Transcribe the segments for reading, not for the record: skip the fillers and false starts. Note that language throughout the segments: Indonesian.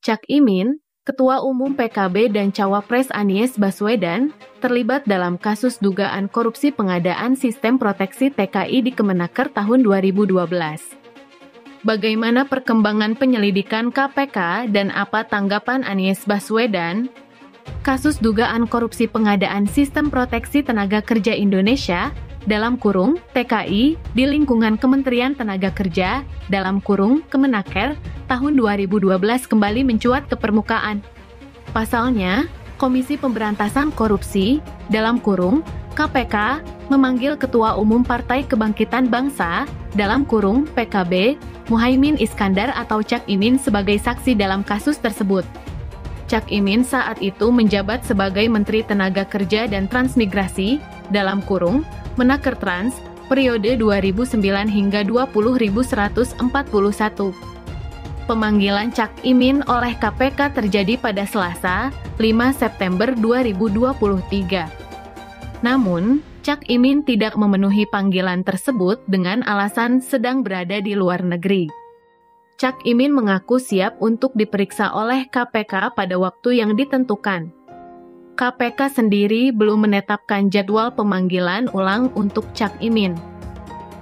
Cak Imin, Ketua Umum PKB dan Cawapres Anies Baswedan, terlibat dalam kasus dugaan korupsi pengadaan sistem proteksi TKI di Kemenaker tahun 2012. Bagaimana perkembangan penyelidikan KPK dan apa tanggapan Anies Baswedan? Kasus dugaan korupsi pengadaan sistem proteksi tenaga kerja Indonesia (TKI) di lingkungan Kementerian Tenaga Kerja (Kemenaker) tahun 2012 kembali mencuat ke permukaan. Pasalnya, Komisi Pemberantasan Korupsi (KPK) memanggil Ketua Umum Partai Kebangkitan Bangsa (PKB) Muhaimin Iskandar atau Cak Imin sebagai saksi dalam kasus tersebut. Cak Imin saat itu menjabat sebagai Menteri Tenaga Kerja dan Transmigrasi Menaker Trans, periode 2009 hingga 20.141. Pemanggilan Cak Imin oleh KPK terjadi pada Selasa, 5 September 2023. Namun, Cak Imin tidak memenuhi panggilan tersebut dengan alasan sedang berada di luar negeri. Cak Imin mengaku siap untuk diperiksa oleh KPK pada waktu yang ditentukan. KPK sendiri belum menetapkan jadwal pemanggilan ulang untuk Cak Imin.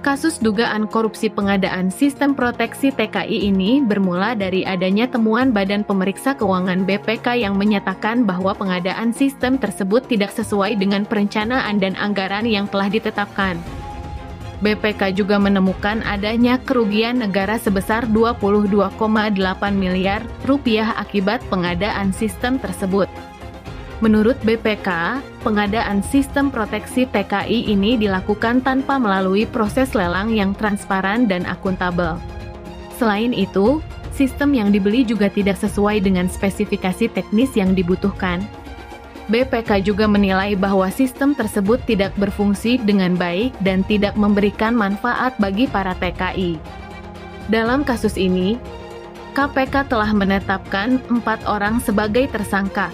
Kasus dugaan korupsi pengadaan sistem proteksi TKI ini bermula dari adanya temuan Badan Pemeriksa Keuangan BPK yang menyatakan bahwa pengadaan sistem tersebut tidak sesuai dengan perencanaan dan anggaran yang telah ditetapkan. BPK juga menemukan adanya kerugian negara sebesar 22,8 miliar rupiah akibat pengadaan sistem tersebut. Menurut BPK, pengadaan sistem proteksi TKI ini dilakukan tanpa melalui proses lelang yang transparan dan akuntabel. Selain itu, sistem yang dibeli juga tidak sesuai dengan spesifikasi teknis yang dibutuhkan. BPK juga menilai bahwa sistem tersebut tidak berfungsi dengan baik dan tidak memberikan manfaat bagi para TKI. Dalam kasus ini, KPK telah menetapkan 4 orang sebagai tersangka,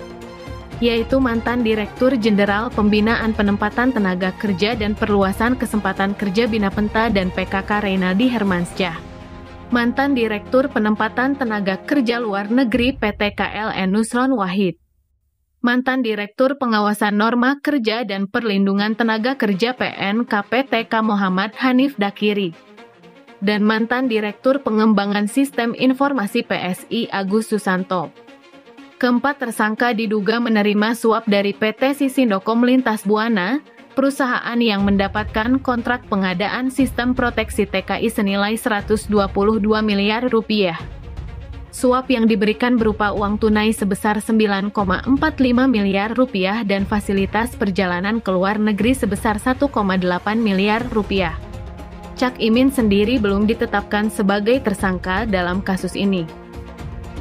yaitu mantan Direktur Jenderal Pembinaan Penempatan Tenaga Kerja dan Perluasan Kesempatan Kerja Binapenta dan PKK Reynaldi Hermansyah, mantan Direktur Penempatan Tenaga Kerja Luar Negeri PT KLN Nusron Wahid, mantan Direktur Pengawasan Norma Kerja dan Perlindungan Tenaga Kerja PN KPTK Muhammad Hanif Dakiri, dan mantan Direktur Pengembangan Sistem Informasi PSI Agus Susanto. Keempat tersangka diduga menerima suap dari PT Sisindokom Lintas Buana, perusahaan yang mendapatkan kontrak pengadaan sistem proteksi TKI senilai 122 miliar rupiah. Suap yang diberikan berupa uang tunai sebesar 9,45 miliar rupiah dan fasilitas perjalanan ke luar negeri sebesar 1,8 miliar rupiah. Cak Imin sendiri belum ditetapkan sebagai tersangka dalam kasus ini.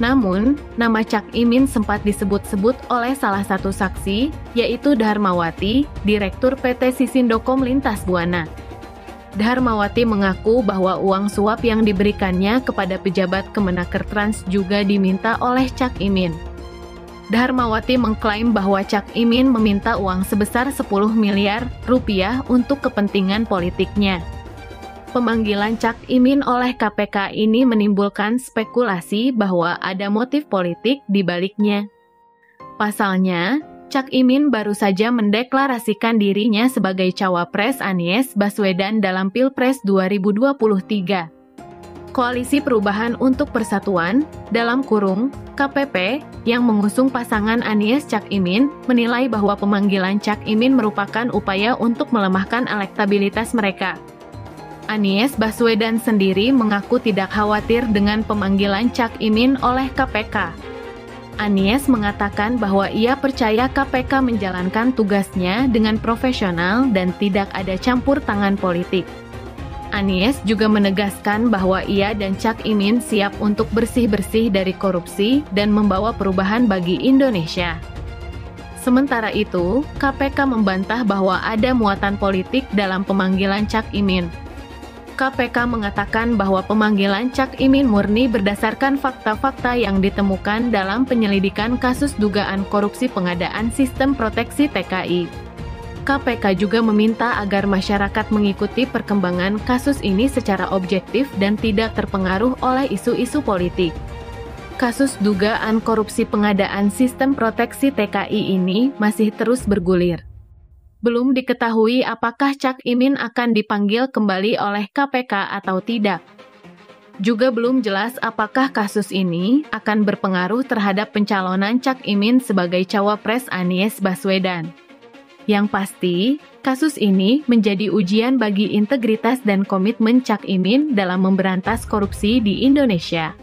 Namun, nama Cak Imin sempat disebut-sebut oleh salah satu saksi, yaitu Dharmawati, Direktur PT Sisindokom Lintas Buana. Dharmawati mengaku bahwa uang suap yang diberikannya kepada pejabat Kemenaker Trans juga diminta oleh Cak Imin. Dharmawati mengklaim bahwa Cak Imin meminta uang sebesar 10 miliar rupiah untuk kepentingan politiknya. Pemanggilan Cak Imin oleh KPK ini menimbulkan spekulasi bahwa ada motif politik di baliknya. Pasalnya, Cak Imin baru saja mendeklarasikan dirinya sebagai cawapres Anies Baswedan dalam Pilpres 2023. Koalisi Perubahan untuk Persatuan (KPP) yang mengusung pasangan Anies Cak Imin menilai bahwa pemanggilan Cak Imin merupakan upaya untuk melemahkan elektabilitas mereka. Anies Baswedan sendiri mengaku tidak khawatir dengan pemanggilan Cak Imin oleh KPK. Anies mengatakan bahwa ia percaya KPK menjalankan tugasnya dengan profesional dan tidak ada campur tangan politik. Anies juga menegaskan bahwa ia dan Cak Imin siap untuk bersih-bersih dari korupsi dan membawa perubahan bagi Indonesia. Sementara itu, KPK membantah bahwa ada muatan politik dalam pemanggilan Cak Imin. KPK mengatakan bahwa pemanggilan Cak Imin murni berdasarkan fakta-fakta yang ditemukan dalam penyelidikan kasus dugaan korupsi pengadaan sistem proteksi TKI. KPK juga meminta agar masyarakat mengikuti perkembangan kasus ini secara objektif dan tidak terpengaruh oleh isu-isu politik. Kasus dugaan korupsi pengadaan sistem proteksi TKI ini masih terus bergulir. Belum diketahui apakah Cak Imin akan dipanggil kembali oleh KPK atau tidak. Juga belum jelas apakah kasus ini akan berpengaruh terhadap pencalonan Cak Imin sebagai cawapres Anies Baswedan. Yang pasti, kasus ini menjadi ujian bagi integritas dan komitmen Cak Imin dalam memberantas korupsi di Indonesia.